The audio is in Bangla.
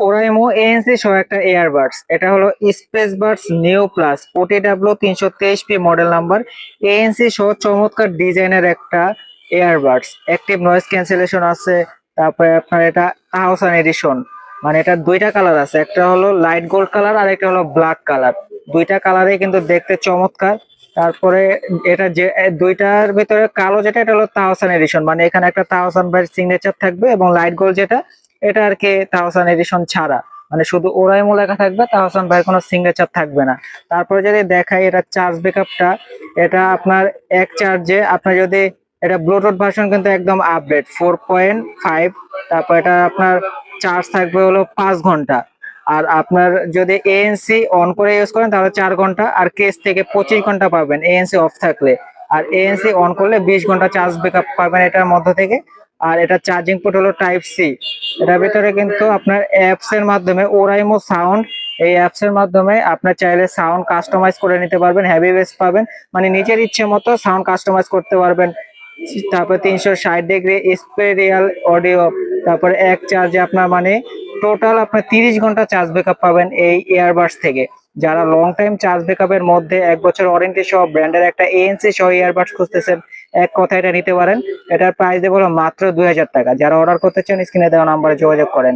ওরাইমো এএনসি সহ একটা এয়ারবাডস, এটা হলো স্পেস বাডস নিও plus OTW 323P model number. ANC সহ চমৎকার ডিজাইনের একটা এয়ারবাডস, অ্যাক্টিভ নয়েজ ক্যান্সেলেশন আছে। তারপরে আপনার এটা তাহসান এডিশন, মানে এটা দুইটা কালার আছে, একটা হলো লাইট গোল্ড কালার আর একটা হলো ব্ল্যাক কালার। দুইটা কালারে কিন্তু দেখতে চমৎকার। তারপরে এটা যে দুইটার ভিতরে কালো যেটা, এটা হলো তাহসান এডিশন, মানে এখানে একটা তাহসান ভাই সিগনেচার থাকবে, এবং লাইট গোল্ড যেটা এটা আর কি তাহসান এডিশন ছাড়া, মানে শুধু ওরাইমো লেখা থাকবে, তাহসান ভাই কোনো সিগনেচার থাকবে না। তারপরে যদি দেখাই এটা চার্জ ব্যাকআপটা, এটা আপনার এক চার্জে আপনি যদি এটা ব্লুটুথ ভার্সন কিন্তু একদম আপডেট 4.5। তারপর এটা আপনার চার্জ থাকবে হলো 5 ঘন্টা। আর আপনার যদি এএনসি অন করে ইউজ করেন তাহলে 4 ঘন্টা, আর কেস থেকে 25 ঘন্টা পাবেন এএনসি অফ থাকলে। আর এএনসি অন করলে 20 ঘন্টা চার্জ ব্যাকআপ পাবেন এটার মধ্যে থেকে। আর এটা চার্জিং পোর্ট হলো টাইপ সি। এটার ভিতরে কিন্তু আপনার অ্যাপস এর মাধ্যমে ওরাইমো সাউন্ড, এই অ্যাপস এর মাধ্যমে আপনার চাইলে সাউন্ড কাস্টমাইজ করে নিতে পারবেন, হেভি বেস পাবেন, মানে নিজের ইচ্ছে মতো সাউন্ড কাস্টমাইজ করতে পারবেন। তারপরে 360 ডিগ্রি স্পেরিয়াল অডিও। তারপরে এক চার্জে আপনার মানে টোটাল আপনার 30 ঘন্টা চার্জ ব্যাকআপ পাবেন এই ইয়ারবাডস থেকে। যারা লং টাইম চার্জ ব্যাকআপের মধ্যে 1 বছর ওয়ারেন্টি সহ ব্র্যান্ডের একটা এএনসি সহ ইয়ারবাডস খুঁজতেছেন, এক কথা এটা নিতে পারেন। এটার প্রাইস দেবো হলো মাত্র 2000 টাকা। যারা অর্ডার করতে চান স্ক্রিনে দেওয়া নাম্বারে যোগাযোগ করেন।